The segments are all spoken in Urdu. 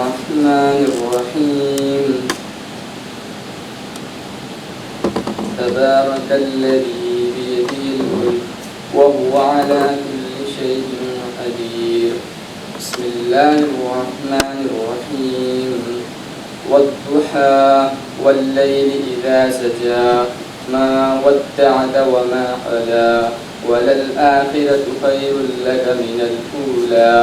الرحمن الرحيم تبارك الذي بيده الملك وهو على كل شيء قدير بسم الله الرحمن الرحيم والضحى والليل إذا سجى ما ودعك وما قلى وللآخرة خير لك من الأولى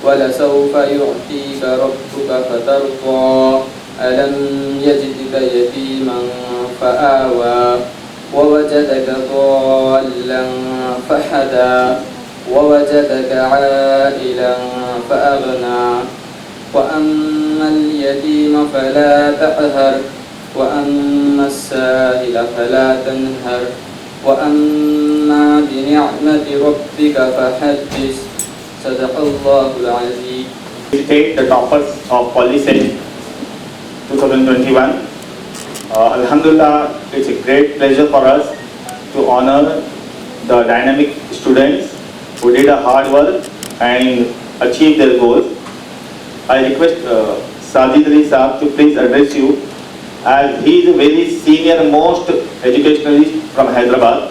ولسوف يعطيك ربك فترضى ألم يجدك يتيما فآوى ووجدك ضالا فهدى ووجدك عائلا فأغنى وأما اليتيم فلا تقهر وأما السائل فلا تنهر وأما بنعمة ربك فحدث صدق الله العظيم. We take the toppers of PolyScience 2021. Alhamdulillah, it's a great pleasure for us to honor the dynamic students who did a hard work and achieved their goals. I request Sajid Ali Saab to please address you, as he is a very senior most educationalist from Hyderabad.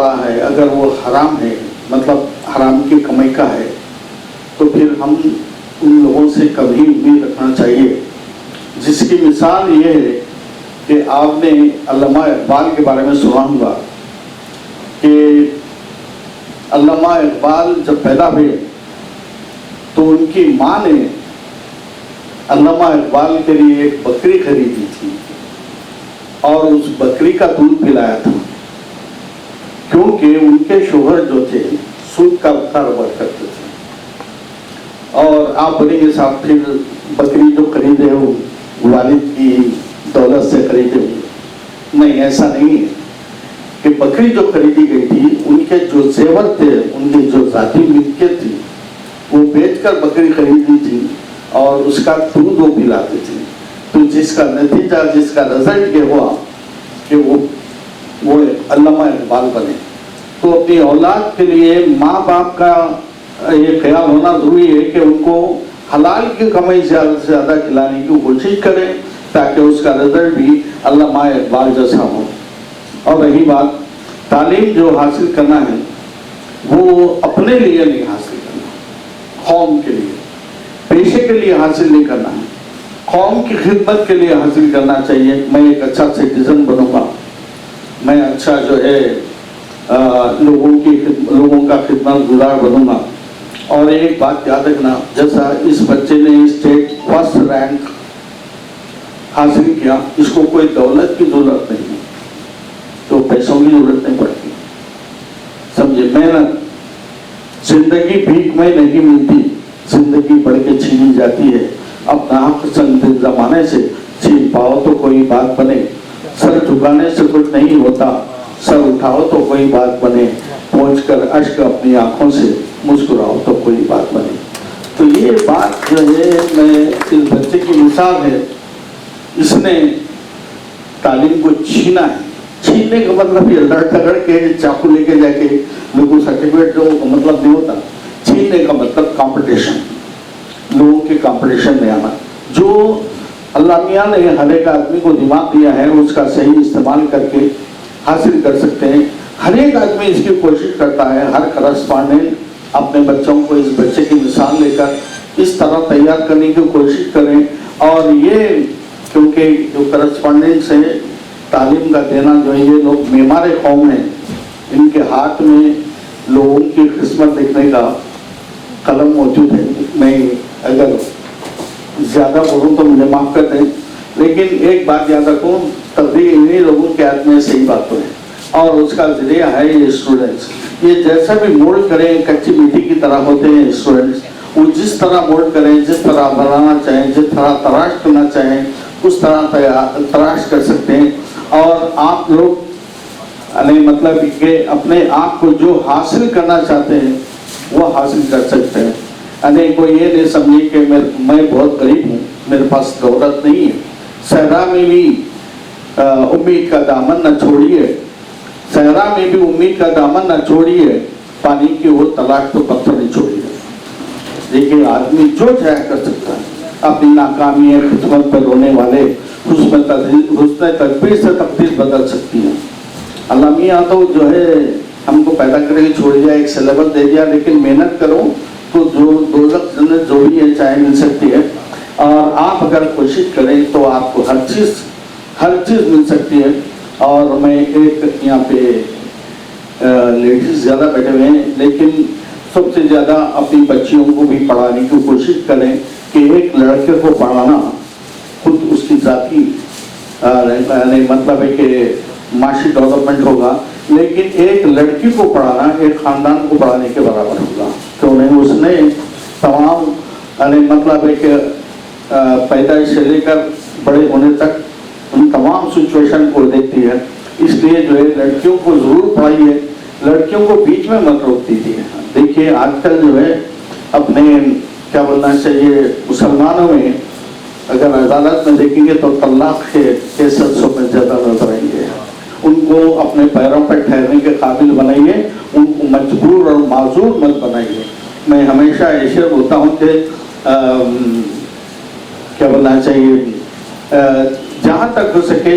رہا ہے اگر وہ حرام ہے، مطلب حرام کی کمائی کا ہے، تو پھر ہم ان لوگوں سے کبھی امید رکھنا چاہیے. جس کی مثال یہ ہے کہ آپ نے علامہ اقبال کے بارے میں سنا ہوگا کہ علامہ اقبال جب پیدا ہوئے تو ان کی ماں نے علامہ اقبال کے لیے ایک بکری خریدی تھی اور اس بکری کا دودھ پلایا تھا، کیونکہ ان کے شوہر جو تھے سود کا کاروبار کرتے تھے. اور آپ بولیں گے صاحب پھر بکری جو خریدے ہو والد کی دولت سے خریدے ہوئے. نہیں، ایسا نہیں ہے کہ بکری جو خریدی گئی تھی ان کے جو زیور تھے، ان کی جو ذاتی ملکیت تھی، وہ بیچ کر بکری خریدی تھی اور اس کا دودھ وہ پلاتے تھے. تو جس کا نتیجہ، جس کا رزلٹ یہ ہوا کہ وہ علامہ اقبال بنے. تو اپنی اولاد کے لیے ماں باپ کا یہ خیال ہونا ضروری ہے کہ ان کو حلال کی کمائی زیادہ سے زیادہ کھلانے کی کوشش کریں تاکہ اس کا رزلٹ بھی علامہ اقبال جیسا ہو. اور رہی بات تعلیم جو حاصل کرنا ہے وہ اپنے لیے نہیں حاصل کرنا، قوم کے لیے، پیشے کے لیے حاصل نہیں کرنا ہے، قوم کی خدمت کے لیے حاصل کرنا چاہیے. میں ایک اچھا سٹیزن بنوں گا، میں اچھا جو ہے لوگوں کا خدمت گزار بنوں گا. اور ایک بات یاد رکھنا، جیسا اس بچے نے اسٹیٹ فرسٹ رینک حاصل کیا، اس کو کوئی دولت کی ضرورت نہیں، تو پیسوں کی ضرورت نہیں پڑتی. سمجھے، محنت، زندگی بھیک میں نہیں ملتی، زندگی بڑھ کے چھینی جاتی ہے. اپنا حق چند زمانے سے چھین پاؤ تو کوئی بات بنے، سر جھکانے سے کچھ نہیں ہوتا، سر اٹھاؤ تو کوئی بات بنے، پہنچ کر اشک اپنی آنکھوں سے مسکراؤ تو کوئی بات بنے. تو یہ بات جو ہے، میں اس بچے کی مثال ہے، اس نے تعلیم کو چھینا ہے. چھیننے کا مطلب یہ لڑ تگڑ کے چاقو لے کے جا کے میرے کو سرٹیفکیٹ دو مطلب نہیں ہوتا. چھیننے کا مطلب کمپٹیشن، لوگوں کے کمپٹیشن میں آنا. جو اللہ میاں نے ہر ایک آدمی کو دماغ دیا ہے اس کا صحیح استعمال کر کے حاصل کر سکتے ہیں. ہر ایک آدمی اس کی کوشش کرتا ہے. ہر کرسپانڈنٹ اپنے بچوں کو اس بچے کی مثال لے کر اس طرح تیار کرنے کی کوشش کریں. اور یہ کیونکہ جو کرسپانڈنٹ سے تعلیم کا دینا جو ہے، یہ لوگ معمار قوم ہیں، ان کے ہاتھ میں لوگوں کی قسمت لکھنے کا قلم موجود ہے. میں اگر زیادہ بولوں تو مجھے معاف کر دیں، لیکن ایک بات یاد رکھوں، تقدیر انہیں لوگوں کے ہاتھ میں صحیح بات ہے اور اس کا ذریعہ ہے یہ اسٹوڈنٹس. یہ جیسا بھی مولڈ کریں، کچی میٹھی کی طرح ہوتے ہیں اسٹوڈنٹس. وہ جس طرح مولڈ کریں، جس طرح بنانا چاہیں، جس طرح تراش کرنا چاہیں، اس طرح تراش کر سکتے ہیں. اور آپ لوگ مطلب کہ اپنے آپ کو جو حاصل کرنا چاہتے ہیں وہ حاصل کر سکتے ہیں. کوئی یہ نہیں سمجھے کہ میں بہت غریب ہوں، میرے پاس دولت نہیں ہے. صحرا میں بھی امید کا دامن نہ چھوڑیے، صحرا میں بھی امید کا دامن نہ چھوڑیے، پانی کی وہ تلاش تو پتھر نہیں چھوڑیے. دیکھیے، آدمی جو چاہے کر سکتا ہے. اپنی ناکامی خدمت پر رونے والے حسن تدبیر سے تقدیر بدل سکتی ہے. اللہ میاں تو جو ہے ہم کو پیدا کر کے چھوڑ دیا، ایک سلیبس دے دیا، لیکن محنت کرو تو جو دوزخ جنت جو بھی ہے چاہے مل سکتی ہے. اور آپ اگر کوشش کریں تو آپ کو ہر چیز مل سکتی ہے. اور میں ایک یہاں پہ لیڈیز زیادہ بیٹھے ہوئے ہیں، لیکن سب سے زیادہ اپنی بچیوں کو بھی پڑھانے کی کوشش کریں کہ ایک لڑکے کو پڑھانا خود اس کی ذاتی مطلب ہے کہ معاشی ڈیولپمنٹ ہوگا، لیکن ایک لڑکی کو پڑھانا ایک خاندان کو پڑھانے کے برابر ہوگا. تو اس نے تمام مطلب ہے کہ پیدائش سے لے کر بڑے ہونے تک ان تمام سچویشن کو دیکھتی ہے. اس لیے جو ہے لڑکیوں کو ضرور پڑھائیے، لڑکیوں کو بیچ میں مت روک دیجیے. دیکھیے آج کل جو ہے اپنے کیا بولنا چاہیے، مسلمانوں میں اگر عدالت میں دیکھیں گے تو طلاق کے کیسز میں زیادہ نظر آئیں گے. ان کو اپنے پیروں پر ٹھہرنے کے قابل بنائیے، ان کو مجبور اور معذور مت بنائیے. میں ہمیشہ ایسے بولتا ہوں کہ کیا بولنا چاہیے، جہاں تک ہو سکے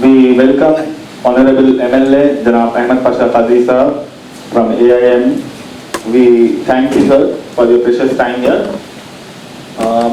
We welcome Honorable MLA Janab Ahmed Pasha Qadri sir from AIM. We thank you sir for your precious time here.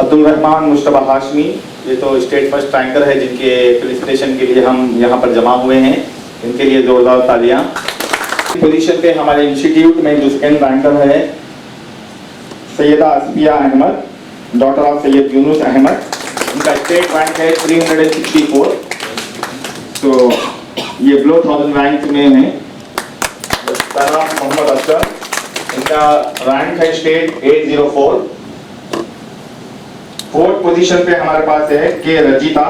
Abdul Rahman مشتبہ ہاشمی، یہ تو اسٹیٹ فرسٹ رینکر ہے جن کے فیلیسیٹیشن کے لیے ہم یہاں پر جمع ہوئے ہیں، ان کے لیے زوردار تالیاں۔ پوزیشن پہ ہمارے انسٹیٹیوٹ میں جو سیکنڈ رینکر ہے سیدہ اسفیہ احمد، ڈاٹر آف سید یونس احمد، ان کا اسٹیٹ رینک ہے 364، تو یہ بلو 1000 رینک میں ہیں۔ طلحہ محمد اصغر، ان کا رینک ہے اسٹیٹ 804۔ فورتھ پوزیشن پہ ہمارے پاس ہے کے رجیتا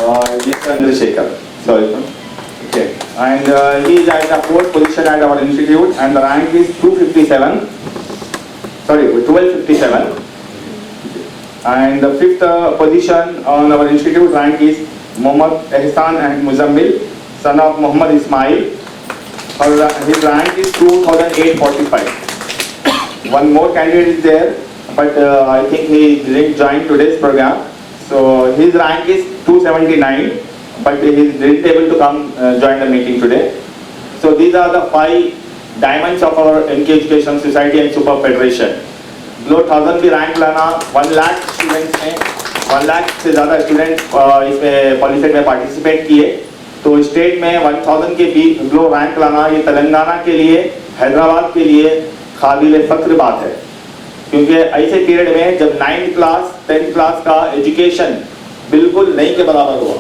اور Chandra Shekhar, sorry okay, and he is at the fourth position at our institute and the rank is 257, sorry 1257, and the fifth position on our institute rank is Muhammad Ehsan and Muzammil, son of Muhammad Ismail, his rank is 2845. One more candidate is there, but I think he didn't join today's program, so his rank is 279, but he didn't able to come join the meeting today. So these are the 5 diamonds of our NK Education Society and Super Federation. Below 1000 بھی رینک لانا، 1 لاکھ اسٹوڈنٹس ہیں، 1 لاکھ سے زیادہ اسٹوڈنٹس اس میں پالیسیٹ میں پارٹیسپیٹ کیے، تو اسٹیٹ میں 1000 کے بھی بلو رینک لانا یہ تلنگانہ کے لیے، حیدرآباد کے لیے قابل فخر بات ہے، کیونکہ ایسے پیریڈ میں جب 9th کلاس 10th کلاس کا ایجوکیشن بالکل نہیں کے برابر ہوا،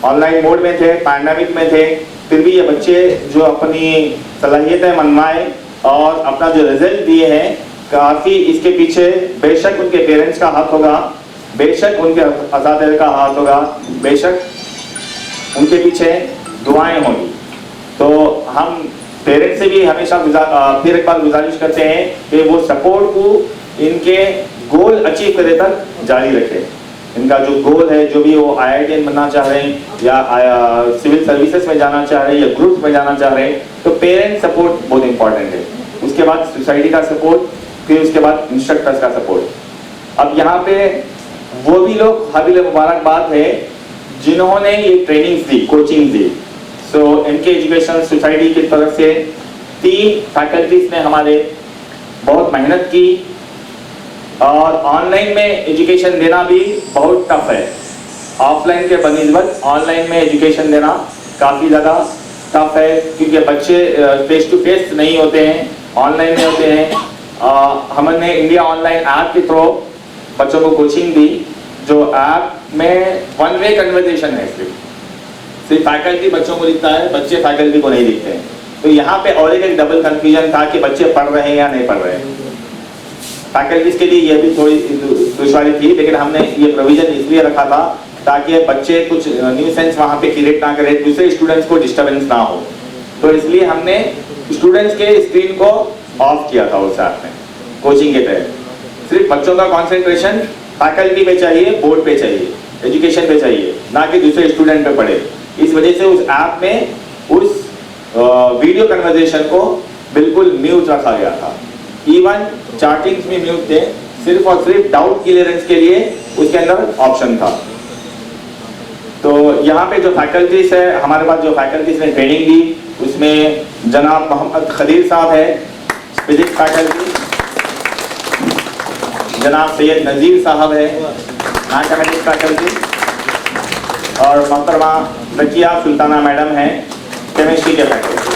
آن لائن موڈ میں تھے، پینڈیمک میں تھے، پھر بھی یہ بچے جو اپنی صلاحیتیں منوائے اور اپنا جو رزلٹ دیے ہیں، کافی اس کے پیچھے بے شک ان کے پیرنٹس کا ہاتھ ہوگا، بے شک ان کے اساتذہ کا ہاتھ ہوگا، بے شک ان کے پیچھے دعائیں ہوں گی۔ تو ہم پیرنٹس سے بھی ہمیشہ پھر ایک بار گزارش کرتے ہیں کہ وہ سپورٹ کو ان کے گول اچیو کرے تک جاری رکھے۔ ان کا جو گول ہے، جو بھی وہ IITian بننا چاہ رہے ہیں یا سول سروسز میں جانا چاہ رہے ہیں یا گروپس میں جانا چاہ رہے ہیں، تو پیرنٹ سپورٹ بہت امپورٹنٹ ہے، اس کے بعد سوسائٹی کا سپورٹ، پھر اس کے بعد انسٹرکٹرز کا سپورٹ۔ اب یہاں پہ وہ بھی لوگ قابل مبارکباد ہے جنہوں نے یہ ٹریننگز دی، کوچنگ دی۔ سو ان کے ایجوکیشن سوسائٹی کی طرف سے 3 فیکلٹیز نے ہمارے بہت محنت کی، اور آن لائن میں ایجوکیشن دینا بھی بہت ٹف ہے، آف لائن کے بنسبت آن لائن میں ایجوکیشن دینا کافی زیادہ ٹف ہے، کیونکہ بچے فیس ٹو فیس نہیں ہوتے ہیں، آن لائن میں ہوتے ہیں۔ ہم نے انڈیا آن لائن ایپ کے تھرو بچوں کو کوچنگ دی، جو ایپ میں 1 وے کنورزیشن ہے، صرف فیکلٹی بچوں کو دکھتا ہے، بچے فیکلٹی کو نہیں دکھتے ہیں۔ تو یہاں پہ اور ایک ڈبل کنفیوژن تھا کہ بچے پڑھ رہے ہیں یا نہیں پڑھ رہے ہیں۔ فیکلٹیز کے لیے یہ بھی تھوڑی دشواری تھی، لیکن ہم نے یہ پروویژن اس لیے رکھا تھا تاکہ بچے کچھ نیو سینس وہاں پہ کریٹ نہ کرے، دوسرے اسٹوڈنٹس کو ڈسٹربنس نہ ہو، تو اس لیے ہم نے اسٹوڈنٹس کے اسکرین کو آف کیا تھا اس ایپ میں کوچنگ کے تحت۔ صرف بچوں کا کانسنٹریشن فیکلٹی پہ چاہیے، بورڈ پہ چاہیے، ایجوکیشن پہ چاہیے، نہ کہ دوسرے اسٹوڈنٹ پہ پڑھے۔ اس وجہ سے اس ایپ میں اس ویڈیو کنورزیشن کو بالکل میوٹ رکھا گیا تھا، ایون چارٹنگز بھی میوٹ تھے، صرف اور صرف ڈاؤٹ کلیئرنس کے لیے اس کے اندر آپشن تھا۔ تو یہاں پہ جو فیکلٹیز ہے، ہمارے پاس جو فیکلٹیز نے ٹریننگ دی، اس میں جناب محمد خدیر صاحب ہے فزکس فیکلٹی، جناب سید نذیر صاحب ہے میتھمیٹکس فیکلٹی، اور محترمہ رقیہ سلطانہ میڈم ہیں کیمسٹری کے فیکلٹی۔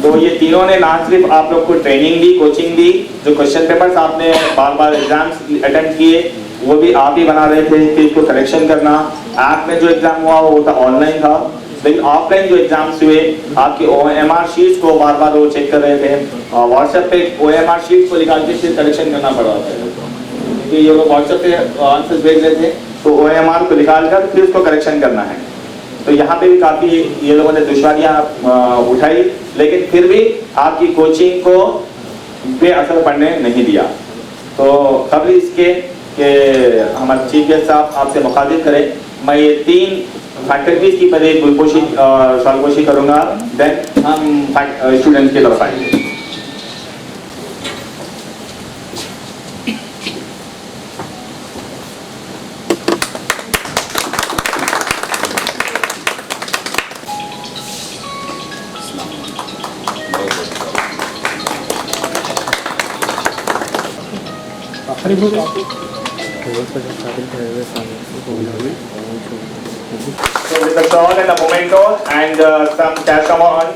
تو یہ تینوں نے نہ صرف آپ لوگ کو ٹریننگ دی، کوچنگ دی، جو کوشچن پیپرز آپ نے بار بار ایگزامس اٹیمپٹ کیے وہ بھی آپ ہی بنا رہے تھے، پھر اس کو کریکشن کرنا۔ ایپ میں جو ایگزام ہوا وہ تھا آن لائن تھا، لیکن آف لائن جو ایگزامس ہوئے آپ کے OMR شیٹس کو بار بار وہ چیک کر رہے تھے، واٹس ایپ پہ OMR شیٹس کو نکال کے پھر کریکشن کرنا پڑ رہا تھا، کیونکہ یہ لوگ واٹس ایپ پہ آنسرز بھیج رہے تھے، تو OMR کو نکال کر پھر اس کو کریکشن کرنا ہے۔ تو یہاں پہ بھی کافی یہ لوگوں نے دشواریاں اٹھائی، لیکن پھر بھی آپ کی کوچنگ کو بے اثر پڑنے نہیں دیا۔ تو قبل اس کے کہ ہمارے چیف گیسٹ صاحب آپ سے مخاطب کریں، میں یہ 3 فیکلٹیز کی پہلے سالگوشی کروں گا، دین ہم اسٹوڈنٹس کی طرف آئیں گے۔ So with the shawl and the memento and some cash amount.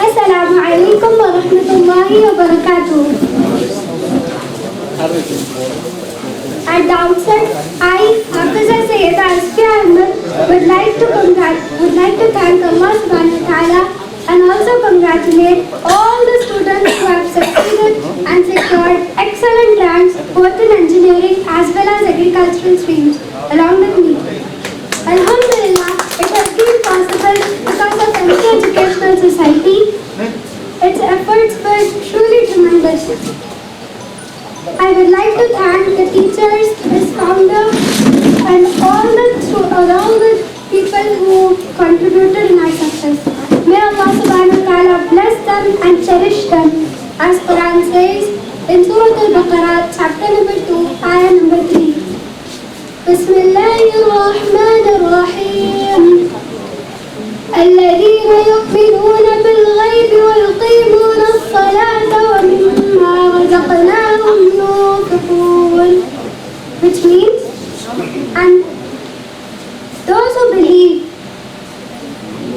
Assalamu alaikum wa rahmatullahi wa barakatuh. At the outset, I, Hafiza Sayyida Asfiya Ahmed, would like to thank Allah subhanahu wa ta'ala and also congratulate all the students who have succeeded and secured excellent ranks both in engineering as well as agricultural streams along with me. Alhamdulillah, it has been possible because of MC Educational Society. Its efforts were truly tremendous. I would like to thank the teachers, its founder, and all the people who contributed in our success. May Allah subhanahu wa ta'ala bless them and cherish them. As Quran says in Surah Al-Baqarah, chapter number 2, ayah number 3. Bismillahirrahmanirrahim. الذين يؤمنون بالغيب ويقيمون الصلاة ومما رزقناهم ينفقون, which means, and those who believe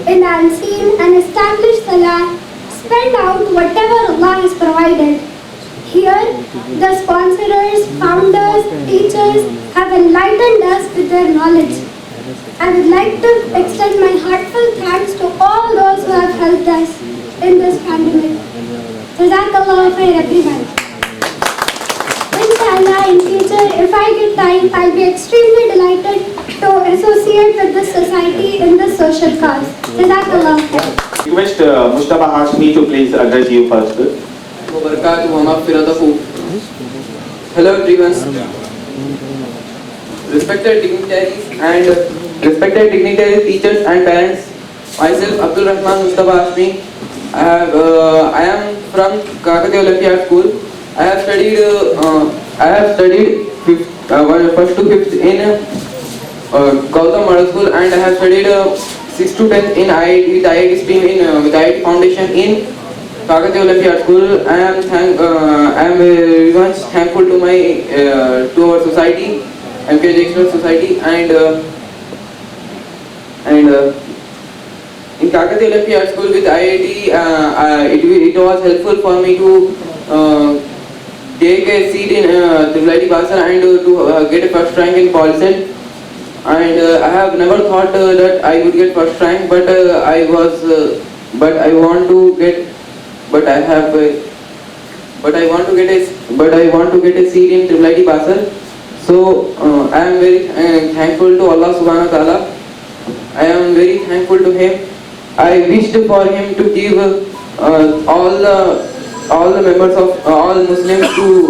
in the unseen and establish salah spend out whatever Allah has provided. Here, the sponsors, founders, teachers have enlightened us with their knowledge. I would like to extend my heartfelt thanks to all those who have helped us in this pandemic. Jazakallah khair everyone. Inshallah, in future, if I get time, I'll be extremely delighted to associate with this society in this social cause. Jazakallah khair. Request Mustafa Hashmi to please address you first. Hello everyone. Respected dignitaries, teachers and parents. Myself Abdul Rahman Mustafa Hashmi. I am from Kakatiya Olympiad School. I have studied first to fifth in Gautam Model School, and I have studied 6th to 10th in IIT with IIT stream with IIT Foundation in Kakatiya Olympiad School. I am very much thankful to our society, MK Educational Society, and in Kakatiya Olympiad School with IIT, it was helpful for me to take a seat in Trivedi Basar and to get a first rank in Polycell. And I have never thought that I would get first rank, but I want to get a seat in Trivedi Basar. So I am very thankful to Allah subhanahu wa ta'ala. I am very thankful to him. I wished for him to give all the members of all Muslims to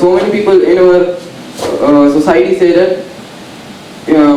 so many people in our society say that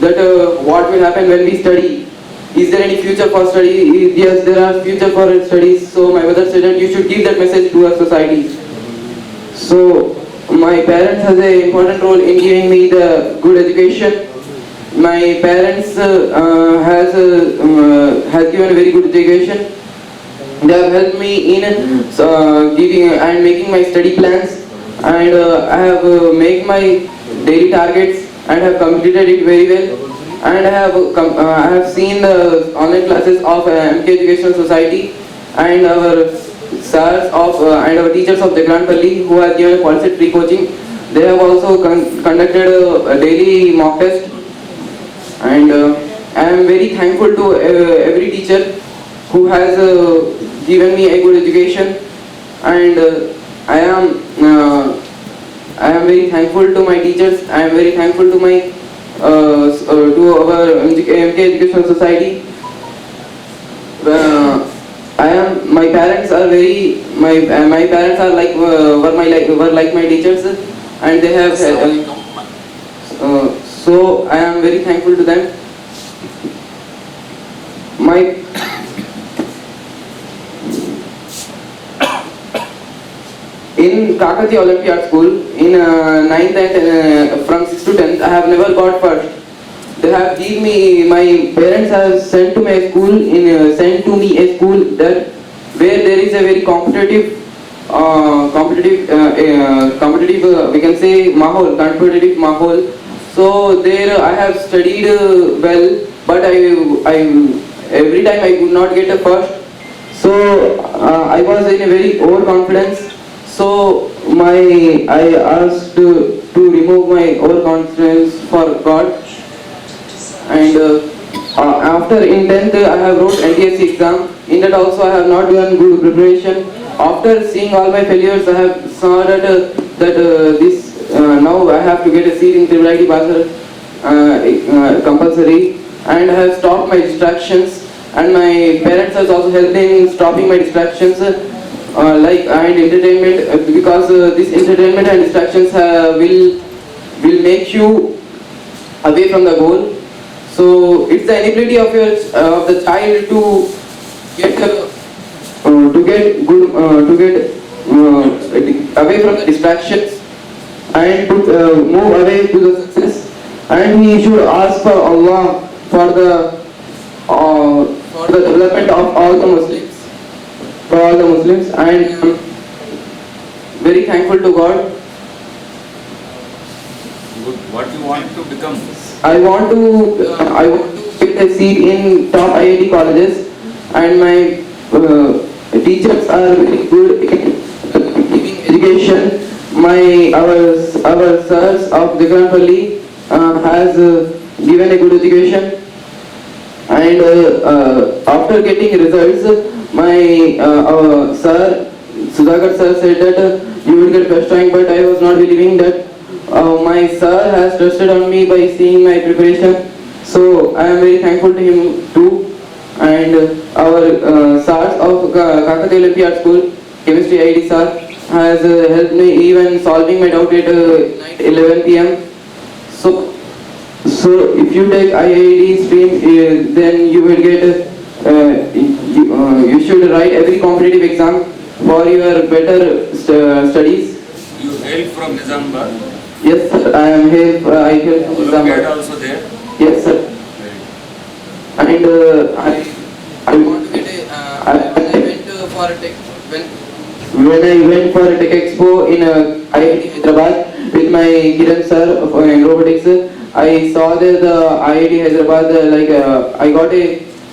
that what will happen when we study, is there any future for study? Yes, there are future for studies. So my mother said that you should give that message to our society. So my parents has a important role in giving me the good education. My parents has given a very good education. They have helped me in giving and making my study plans, and I have made my daily targets and have completed it very well. And I have seen the online classes of MK Educational Society and our sirs of and our teachers of Jagranpalli who have given policy free coaching. They have also conducted a daily mock test, and I am very thankful to every teacher who has given me a good education, and I am very thankful to my teachers. I am very thankful to my to our MK Educational Society. My parents are very my parents are like were like my teachers, and they have so I am very thankful to them. My in Kakatiya Olympiad School in 9th and from 6th to 10th I have never got first. They have given me, my parents have sent to me a school that where there is a very competitive we can say competitive mahol. So there I have studied well, but I every time I could not get a first. So I was in a very overconfidence. So I asked to remove my overconfidence for God, and after in 10th I have wrote NTSC exam. In that also I have not done good preparation. After seeing all my failures, I have saw that this now I have to get a seat in Tribal IT Basar compulsory, and I have stopped my distractions, and my parents has also helped in stopping my distractions. Like and entertainment, because this entertainment and distractions will make you away from the goal. So it's the inability of the child to get away from the distractions and to move away to the success. And he should ask for Allah for the development of all the Muslims. For all the Muslims, and very thankful to God. Good. What you want to become? I want to get a seat in top IIT colleges, and my teachers are very good in giving education. Our sirs of Jagranpalli has given a good education, and after getting results, my sir, Sudhakar sir, said that you will get first rank, but I was not believing that. My sir has trusted on me by seeing my preparation, so I am very thankful to him too. And our sirs of Kakatiya Olympiad School, Chemistry IIT sir, has helped me even solving my doubt at night 11 p.m. So if you take IIT stream, then you will get you should write every competitive exam for your better studies. You hail from Nizamabad. Yes, sir. I hail from Olympiad Nizamabad. also there. Yes, sir. And I want to get when I went for a tech expo in IIT Hyderabad with my Kiran sir in robotics, I saw that the IIT Hyderabad I got a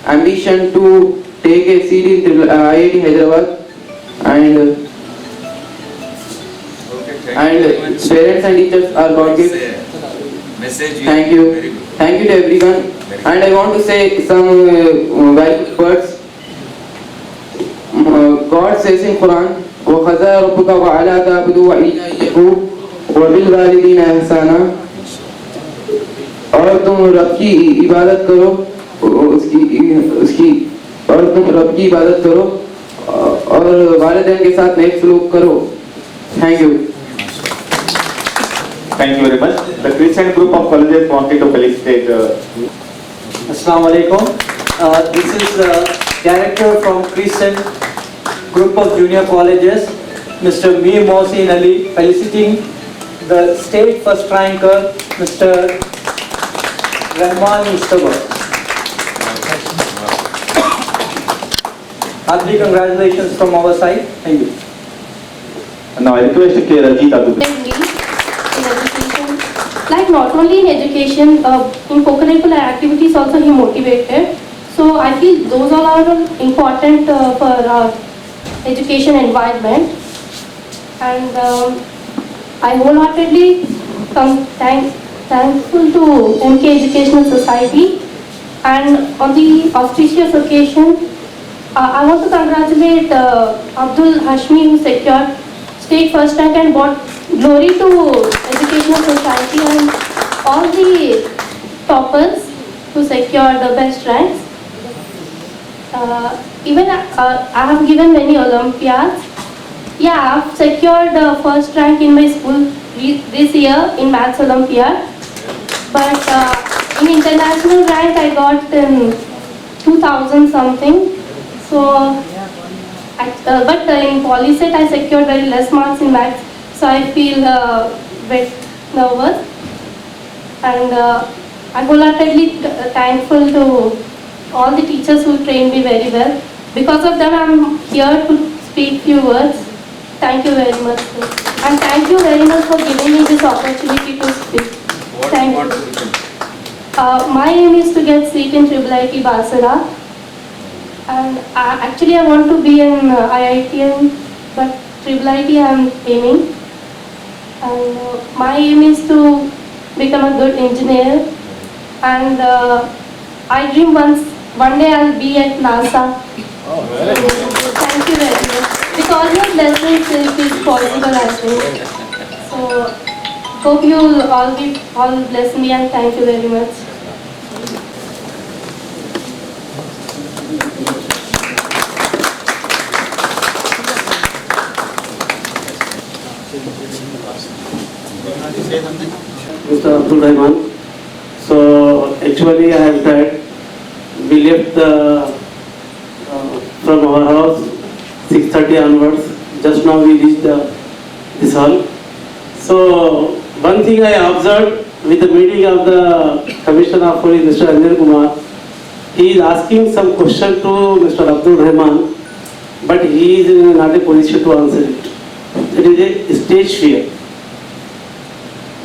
ambition to take a seat in IIT Hyderabad, and Okay, thank you very much. parents and teachers are God It's gift. a message Thank you. Very good. thank you to everyone. And I want to say some valuable words. God says in Quran, وَخَذَا رَبُّكَ وَعَلَى تَعْبُدُوا وَإِيَّاهُ وَبِالْوَالِدَيْنِ إِحْسَانًا. اور تم رب کی عبادت کرو، اور تم رب کی عبادت کرو اور والدین کے ساتھ نیک سلوک کرو. Thank you. Thank you very much. The Christian group of colleges wanted to felicitate. Assalamu alaikum. This is director from Christian group of junior colleges, Mr. Mir Mohsin Ali, felicitating the state first ranker, Mr. Rahman Mustafa. Hearty congratulations from our side. Thank you. Now I request Rajit Adu. In education, like not only in education, in co-curricular activities also he motivated. So I feel those all are important for our education environment. And I wholeheartedly thankful to MK Educational Society. And on the auspicious occasion, I want to congratulate Abdul Hashmi, who secured state first rank and brought glory to Educational Society, and all the toppers who secured the best ranks. Even I have given many Olympiads. Yeah, I have secured the first rank in my school this year in Maths Olympiad. But in international rank I got in 2000 something. So, but in Polyset I secured very less marks in Maths. So I feel bit nervous. And I'm wholeheartedly thankful to all the teachers who trained me very well. Because of them I'm here to speak few words. Thank you very much, sir. And thank you very much for giving me this opportunity to speak. What Thank you want you. to become? My aim is to get seat in IIIT Basara. And actually I want to be in IITM, but IIIT I am aiming. And my aim is to become a good engineer. And I dream one day I'll be at NASA. Thank you very much. With all your blessings, it is possible, I think. So, hope you will all bless me, and thank you very much. Mr. Abdul Rahman. So actually I have tried. We left from our house 6:30 onwards. Just now we reached this hall. So one thing I observed with the meeting of the Commissioner of Police, Mr. Anil Kumar, he is asking some question to Mr. Abdul Rahman, but he is not a position to answer it. It is a stage fear.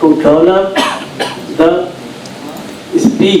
to develop the speak.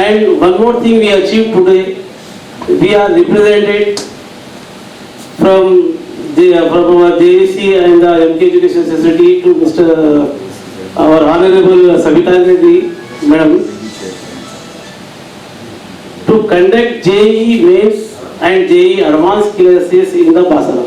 And one more thing we achieved today, we are represented from our JAC and the MK Education Society to Mr. our Honorable Savita Reddy Madam to conduct JEE mains and JEE advanced classes in the Basara.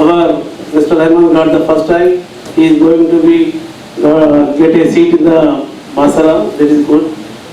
our Mr. Rahman got the first rank. He is going to be get a seat in the Basara, that is good.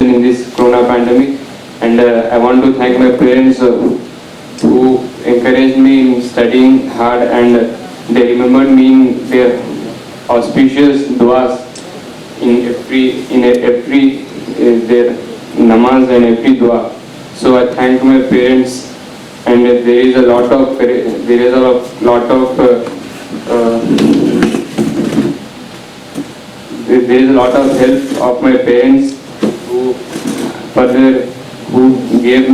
In this corona pandemic, and I want to thank my parents who encouraged me in studying hard, and they remembered me in their auspicious duas in every their namaz and every dua. So I thank my parents, and there is a lot of help of my parents who gave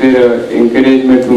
their encouragement to me.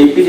APJ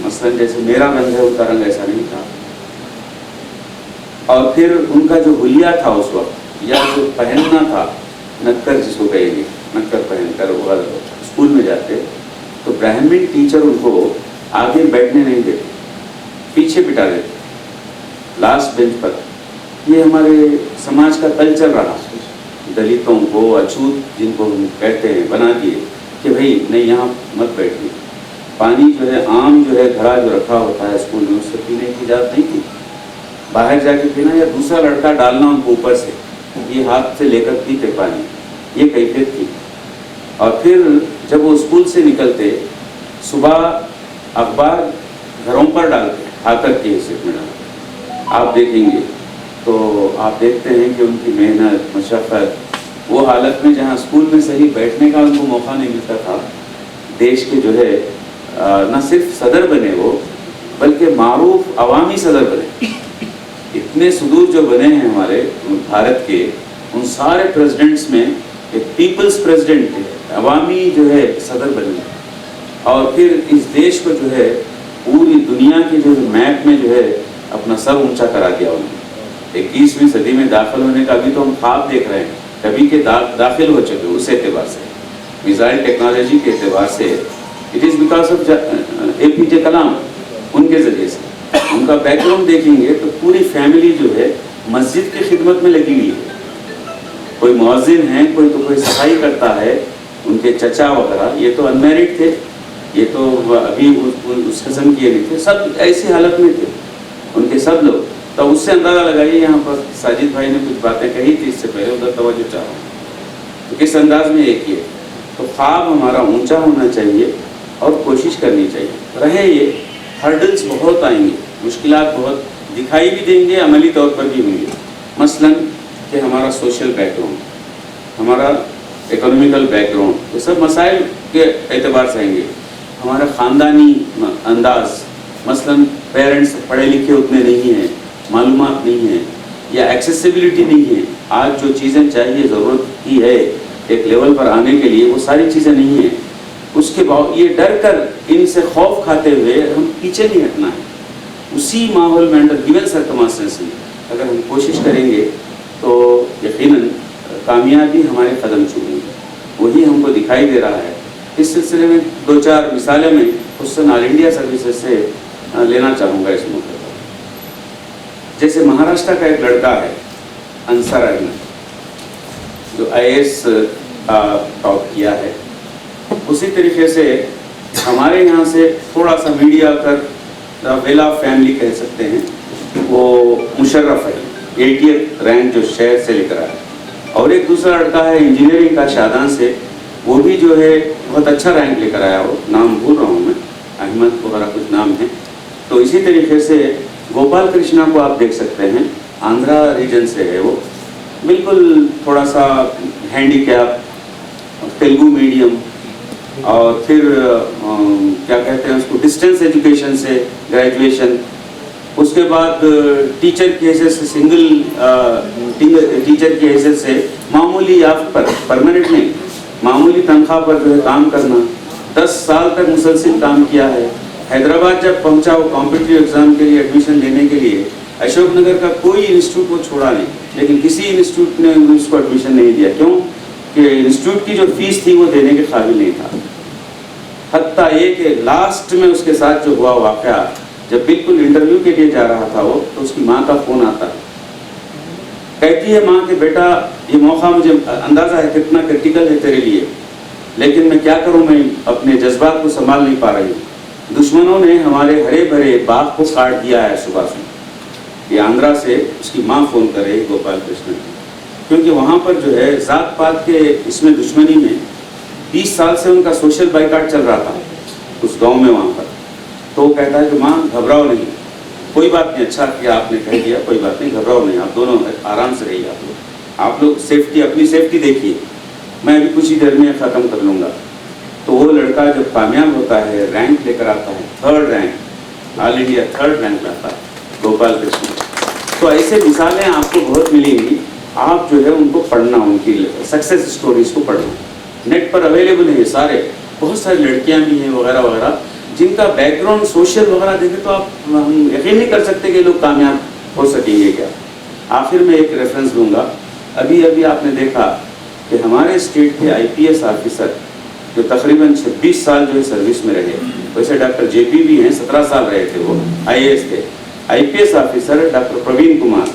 مثلاً جیسے میرا رنگ ہے ان کا رنگ ایسا نہیں تھا. اور پھر ان کا جو حلیہ تھا اس وقت یا جو پہننا تھا, نکر جس کو کہیں گے, نکر پہن کر وہ اسکول میں جاتے تو برہمن ٹیچر ان کو آگے بیٹھنے نہیں دیتے, پیچھے بٹھا دیتے لاسٹ بینچ پر. یہ ہمارے سماج کا کلچر رہا. دلتوں کو اچھوت جن کو ہم کہتے ہیں بنا دیے کہ بھائی نہیں یہاں مت بیٹھیے. پانی جو ہے عام جو ہے گھڑا جو رکھا ہوتا ہے اسکول میں, اس سے پینے کی اجازت نہیں تھی. باہر جا کے پینا یا دوسرا لڑکا ڈالنا ان کو اوپر سے, یہ ہاتھ سے لے کر پیتے پانی, یہ کیفیت تھی. اور پھر جب وہ اسکول سے نکلتے صبح اخبار گھروں پر ڈالتے, آ کر کے حیثیت میں ڈالتے. آپ دیکھیں گے تو آپ دیکھتے ہیں کہ ان کی محنت مشقت, وہ حالت میں جہاں اسکول میں صحیح بیٹھنے کا ان کو موقع نہیں ملتا تھا. دیش کے جو ہے نہ صرف صدر بنے وہ, بلکہ معروف عوامی صدر بنے. اتنے صدور جو بنے ہیں ہمارے بھارت کے, ان سارے پریزیڈنٹس میں ایک پیپلز پریزیڈنٹ تھے, عوامی جو ہے صدر بنے. اور پھر اس دیش کو جو ہے پوری دنیا کے جو میپ میں جو ہے اپنا سر اونچا کرا دیا انہوں نے. 21ویں صدی میں داخل ہونے کا ابھی تو ہم خواب دیکھ رہے ہیں, کبھی کے داخل ہو چکے. اس اعتبار سے میزائل ٹیکنالوجی کے اعتبار سے it is because of APJ کلام. ان کے ذریعے سے ان کا بیک گراؤنڈ دیکھیں گے تو پوری فیملی جو ہے مسجد کی خدمت میں لگی ہوئی ہے. کوئی مؤذن ہے, کوئی تو کوئی صفائی کرتا ہے. ان کے چچا وغیرہ یہ تو انمیرڈ تھے, یہ تو ابھی اس قسم کے نہیں تھے, سب ایسی حالت میں تھے ان کے سب لوگ. تو اس سے اندازہ لگائیے, یہاں پر ساجد بھائی نے کچھ باتیں کہی تھی اس سے پہلے, ادھر توجہ چاہ رہا ہوں تو کس انداز میں ایک یہ. تو خواب ہمارا اونچا ہونا چاہیے اور کوشش کرنی چاہیے. رہے یہ ہرڈلس بہت آئیں گے, مشکلات بہت دکھائی بھی دیں گے, عملی طور پر بھی ہوں گے. مثلاً کہ ہمارا سوشل بیک گراؤنڈ, ہمارا اکنامیکل بیک گراؤنڈ, یہ سب مسائل کے اعتبار سے آئیں گے. ہمارا خاندانی انداز, مثلاً پیرنٹس پڑھے لکھے اتنے نہیں ہیں, معلومات نہیں ہیں, یا ایکسیسیبلٹی نہیں ہے. آج جو چیزیں چاہیے ضرورت کی ہے ایک لیول پر آنے کے لیے, وہ ساری چیزیں نہیں ہیں. اس کے بعد یہ ڈر کر ان سے خوف کھاتے ہوئے ہم پیچھے نہیں ہٹنا ہے. اسی ماحول میں انڈر گیون سرکمسٹنس میں اگر ہم کوشش کریں گے تو یقیناً کامیابی ہمارے قدم چھوئیں گے. وہی ہم کو دکھائی دے رہا ہے. اس سلسلے میں 2-4 مثالیں میں خصوصاً آل انڈیا سروسز سے لینا چاہوں گا اس موقع پر. جیسے مہاراشٹر کا ایک لڑکا ہے انصر احمد, جو IAS ٹاپ کیا ہے. اسی طریقے سے ہمارے یہاں سے تھوڑا سا میڈیا کر ویلا فیملی کہہ سکتے ہیں, وہ مشرف ہے, 80th رینک جو شہر سے لے کر آیا. اور ایک دوسرا لڑکا ہے انجینئرنگ کا شادان سے, وہ بھی جو ہے بہت اچھا رینک لے کر آیا. وہ نام بھول رہا ہوں میں, احمد وغیرہ کچھ نام ہے. تو اسی طریقے سے گوپال کرشنا کو آپ دیکھ سکتے ہیں, آندھرا ریجن سے ہے. وہ بالکل تھوڑا سا ہینڈی کیپ, تیلگو میڈیم, اور پھر کیا کہتے ہیں اس کو ڈسٹینس ایجوکیشن سے گریجویشن. اس کے بعد ٹیچر کی حیثیت سے سنگل ٹیچر کی حیثیت سے معمولی یافت پر, پرماننٹ نہیں, معمولی تنخواہ پر جو ہے کام کرنا. 10 سال تک مسلسل کام کیا ہے. حیدرآباد جب پہنچا وہ کمپٹیٹیو ایگزام کے لیے ایڈمیشن لینے کے لیے, اشوک نگر کا کوئی انسٹیٹیوٹ وہ چھوڑا نہیں, لیکن کسی انسٹیٹیوٹ نے اس کو ایڈمیشن نہیں دیا. کیوں کہ انسٹیٹیوٹ کی جو فیس تھی وہ دینے کے قابل نہیں تھا. حتیٰ یہ کہ لاسٹ میں اس کے ساتھ جو ہوا واقعہ, جب بالکل انٹرویو کے لیے جا رہا تھا وہ, تو اس کی ماں کا فون آتا ہے. کہتی ہے ماں کہ بیٹا یہ موقع مجھے اندازہ ہے کتنا کرٹیکل ہے تیرے لیے, لیکن میں کیا کروں, میں اپنے جذبات کو سنبھال نہیں پا رہی ہوں. دشمنوں نے ہمارے ہرے بھرے باغ کو کاٹ دیا ہے صبح سے. یہ آندھرا سے اس کی ماں فون کرے گوپال کرشن کی, کیونکہ وہاں پر جو ہے ذات پات کے اس میں دشمنی میں 20 سال سے ان کا سوشل بائیکاٹ چل رہا تھا اس گاؤں میں وہاں پر. تو وہ کہتا ہے کہ ماں گھبراؤ نہیں, کوئی بات نہیں, اچھا کیا آپ نے کہہ دیا, کوئی بات نہیں, گھبراؤ نہیں, آپ دونوں آرام سے رہیے. آپ لوگ سیفٹی, اپنی سیفٹی دیکھیے, میں ابھی کچھ ہی دیر میں ختم کر لوں گا. تو وہ لڑکا جب کامیاب ہوتا ہے, رینک لے کر آتا ہے, 3rd رینک, آل انڈیا 3rd رینک لاتا ہے گوپال کرشن. تو ایسے مثالیں آپ کو بہت ملیں گی. آپ جو ہے ان کو پڑھنا, ان کی سکسیس اسٹوریز کو پڑھنا. نیٹ پر اویلیبل ہیں یہ سارے, بہت ساری لڑکیاں بھی ہیں وغیرہ وغیرہ, جن کا بیک گراؤنڈ سوشل وغیرہ دیکھیں تو آپ ہم یقین نہیں کر سکتے کہ لوگ کامیاب ہو سکیں گے کیا. آخر میں ایک ریفرنس دوں گا. ابھی آپ نے دیکھا کہ ہمارے اسٹیٹ کے IPS آفیسر جو تقریباً 26 سال جو ہے سروس میں رہے, ویسے ڈاکٹر JP بھی ہیں 17 سال رہے تھے, وہ IAS تھے. IPS officer doctor Praveen Kumar,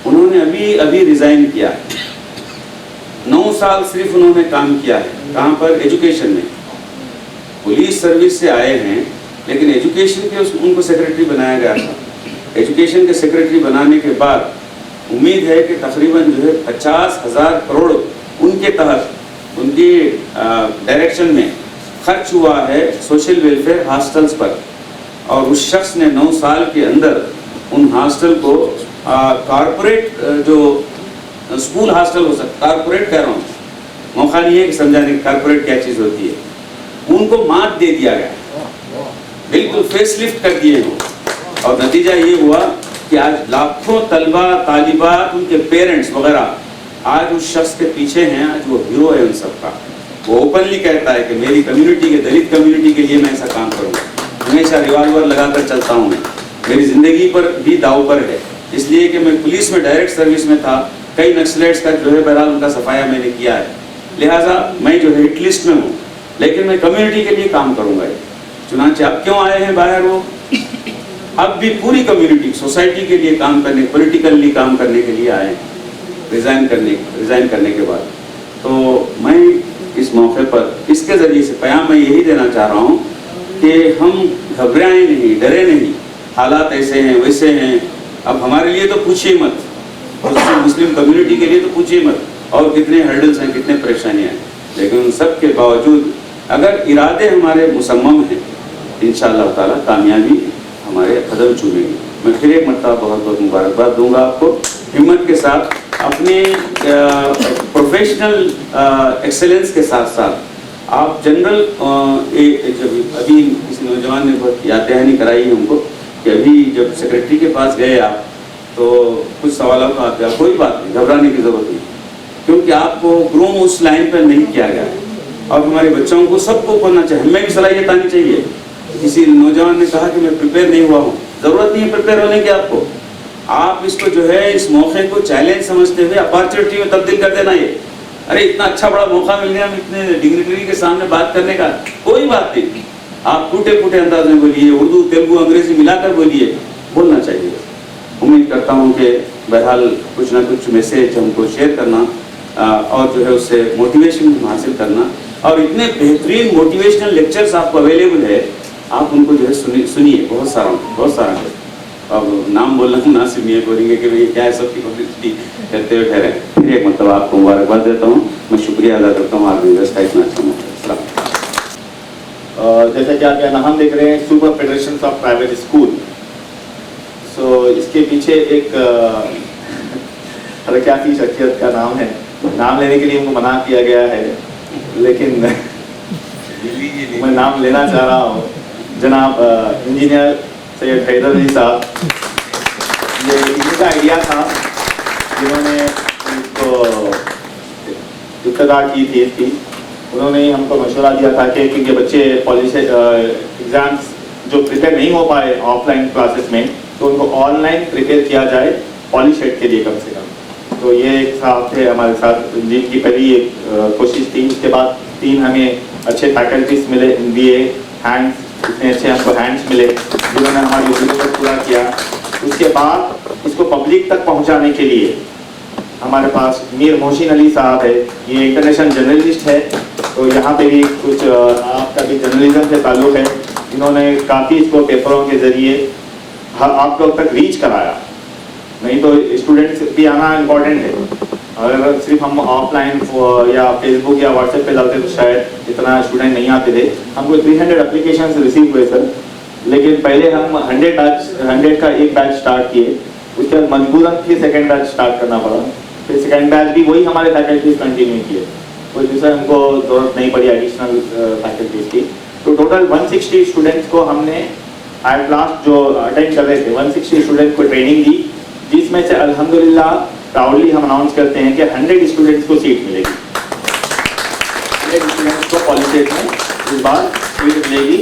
انہوں نے ابھی ریزائن کیا ہے. 9 سال صرف انہوں نے کام کیا ہے. کہاں پر؟ ایجوکیشن میں. پولیس سروس سے آئے ہیں لیکن ایجوکیشن کے ان کو سیکرٹری بنایا گیا تھا. ایجوکیشن کے سیکرٹری بنانے کے بعد امید ہے کہ تقریباً جو ہے 50,000 کروڑ ان کے تحت ان کی ڈائریکشن میں خرچ ہوا ہے سوشل ویلفیئر ہاسٹلز پر. اور اس شخص نے 9 سال کے اندر ان ہاسٹل کو کارپوریٹ جو اسکول ہاسٹل ہو سکتا, کارپوریٹ کہہ رہا ہوں, موقع نہیں ہے کہ سمجھانے کی کارپوریٹ کیا چیز ہوتی ہے, ان کو مات دے دیا گیا, بالکل فیس لفٹ کر دیے ہیں. اور نتیجہ یہ ہوا کہ آج لاکھوں طلبہ طالبات ان کے پیرنٹس وغیرہ آج اس شخص کے پیچھے ہیں. آج وہ ہیرو ہے ان سب کا. وہ اوپنلی کہتا ہے کہ میری کمیونٹی کے دلت کمیونٹی کے لیے میں ایسا کام کروں گا. ہمیشہ ریوالور لگا کر چلتا ہوں. میں میری زندگی پر بھی داؤ پر ہے, اس لیے کہ میں پولیس میں ڈائریکٹ سروس میں تھا. کئی نکسلیٹس کا جو ہے بہرحال ان کا صفایا میں نے کیا ہے, لہٰذا میں جو ہے ہٹ لسٹ میں ہوں, لیکن میں کمیونٹی کے لیے کام کروں گا. چنانچہ اب کیوں آئے ہیں باہر وہ؟ اب بھی پوری کمیونٹی سوسائٹی کے لیے کام کرنے, پولیٹیکلی کام کرنے کے لیے آئے ہیں ریزائن کرنے کے بعد. تو میں اس موقع پر اس کے ذریعے سے پیام میں یہی دینا چاہ رہا ہوں کہ ہم گھبرائیں نہیں, ڈرے نہیں. حالات ایسے ہیں ویسے ہیں. اب ہمارے لیے تو پوچھیے مت, مسلم کمیونٹی کے لیے تو پوچھیے مت, اور کتنے ہرڈلز ہیں, کتنے پریشانیاں ہیں. لیکن ان سب کے باوجود اگر ارادے ہمارے مصمم ہیں, انشاءاللہ تعالیٰ کامیابی ہمارے قدم چومے گی. میں پھر ایک مرتبہ بہت بہت مبارکباد دوں گا آپ کو. ہمت کے ساتھ, اپنے پروفیشنل ایکسلنس کے ساتھ ساتھ آپ جنرل, ابھی کسی نوجوان نے بہت یاد دہانی کرائی ہے ہم کو کہ ابھی جب سیکرٹری کے پاس گئے آپ تو کچھ سوالوں کا آپ, کوئی بات نہیں, گھبرانے کی ضرورت نہیں, کیونکہ آپ کو گروم اس لائن پر نہیں کیا گیا ہے. اور ہمارے بچوں کو سب کو پڑھنا چاہیے, ہمیں بھی صلاحیت آنی چاہیے. کسی نوجوان نے کہا کہ میں پریپیئر نہیں ہوا ہوں, ضرورت نہیں ہے پریپیئر ہونے کی آپ کو. آپ اس کو جو ہے اس موقع کو چیلنج سمجھتے ہوئے اپارچونیٹی میں تبدیل کر دینا. یہ ارے اتنا اچھا بڑا موقع مل گیا اتنے ڈگنیٹری کے سامنے بات کرنے کا, کوئی بات نہیں. آپ ٹوٹے پھوٹے انداز میں بولیے, اردو تیلگو انگریزی ملا کر بولیے, بولنا چاہیے. امید کرتا ہوں کہ بہرحال کچھ نہ کچھ میسیج ہم کو شیئر کرنا اور جو ہے اس سے موٹیویشن حاصل کرنا. اور اتنے بہترین موٹیویشنل لیکچرز آپ کو اویلیبل ہے, آپ ان کو جو ہے سنیے. بہت سارا ہے. اب نام بولنا مناسب نہیں ہے, بولیں گے کہ بھائی کیا ہے, سب کی پبلسٹی کرتے ہوئے ٹھہرے. پھر ایک مرتبہ آپ کو مبارکباد دیتا ہوں. میں شکریہ ادا کرتا ہوں آپ نے اتنا اچھا موقع. جیسا کہ آپ یہاں نام دیکھ رہے ہیں, super federation of private school. So اس کے پیچھے ایک حرکاتی شخصیت کا نام ہے. نام لینے کے لیے ان کو منع کیا گیا ہے, لیکن میں نام لینا چاہ رہا ہوں. جناب انجینئر سید حیدر علی صاحب, یہ ان کا آئیڈیا تھا, جنہوں نے اس کو ابتدا کی تھی. اس کی انہوں نے ہم کو مشورہ دیا تھا کہ کیونکہ بچے ایگزامس جو پریپیئر نہیں ہو پائے آف لائن کلاسز میں, تو ان کو آن لائن پریپیئر کیا جائے پالی شیٹ کے لیے کم سے کم. تو یہ ایک صاحب تھے ہمارے ساتھ, جن کی پہلی ایک کوشش تھی. اس کے بعد 3 ہمیں اچھے فیکلٹیز ملے, MBA ہینڈس, اتنے اچھے ہم کو ہینڈس ملے جنہوں نے ہماری ضرورت کو پورا کیا. اس کے بعد اس کو پبلک تک پہنچانے کے لیے ہمارے پاس میر محسن علی صاحب ہے. یہ انٹرنیشنل جرنلسٹ ہے, تو یہاں پہ بھی کچھ آپ کا بھی جرنلزم سے تعلق ہے. انہوں نے کافی اس کو پیپروں کے ذریعے آپ لوگ تک ریچ کرایا. نہیں تو اسٹوڈنٹس بھی آنا امپورٹنٹ ہے. اگر صرف ہم آف لائن یا فیس بک یا واٹس ایپ پہ ڈالتے تو شاید اتنا اسٹوڈنٹ نہیں آتے تھے. ہم کو 300 اپلیکیشنس ریسیو ہوئے سر, لیکن پہلے ہم 100 کا ایک بیچ اسٹارٹ کیے. اس کے بعد مجبوراً پھر سیکنڈ بیچ اسٹارٹ کرنا پڑا. پھر سیکنڈ بیچ بھی وہی ہمارے فیکلٹیز کنٹینیو کیے, کوئی دوسرا ہم کو ضرورت نہیں پڑی ایڈیشنل فیکلٹیز کی. تو ٹوٹل 160 اسٹوڈنٹس کو ہم نے ایٹ لاسٹ جو اٹینڈ کر رہے تھے 160 اسٹوڈنٹ کو ٹریننگ دی, جس میں سے الحمدللہ پراؤڈلی ہم اناؤنس کرتے ہیں کہ 100 اسٹوڈنٹس کو سیٹ ملے گی. 100 اسٹوڈنٹس کو پالی سیٹ میں اس بار سیٹ ملے گی.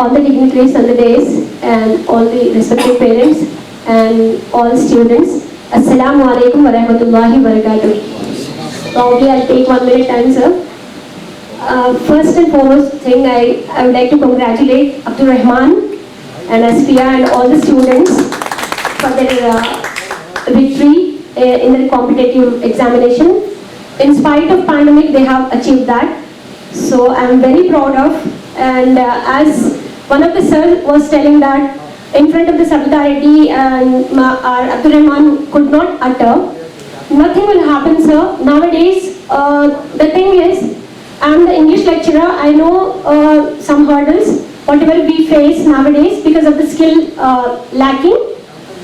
All the dignitaries on the dais and all the respected parents and all students, Assalamu alaikum wa rahmatullahi wa barakatuh. Probably I'll take 1 minute time, sir. First and foremost thing, I would like to congratulate Abdul Rahman and Asfiya and all the students for their victory in the competitive examination. In spite of pandemic, they have achieved that. So I'm very proud of. And as one of the sir was telling that in front of the solidarity and our Abdul Rahman could not utter, nothing will happen, sir. Nowadays, the thing is, I'm the English lecturer. I know some hurdles, whatever we face nowadays because of the skill lacking.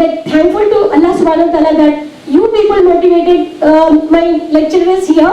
like thankful to Allah subhanahu wa ta'ala that you people motivated my lecturers here,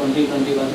2021,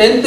10th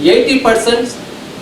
80%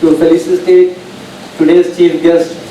to felicitate today's chief guest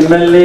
MLA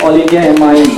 All India MIM।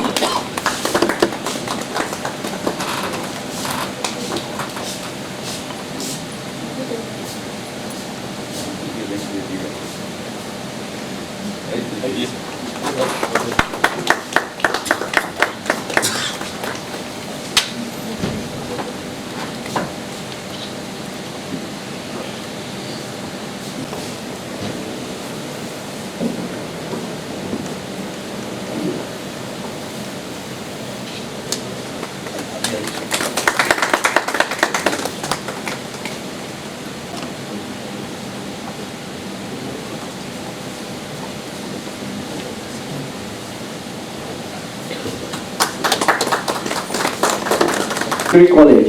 College।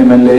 MLA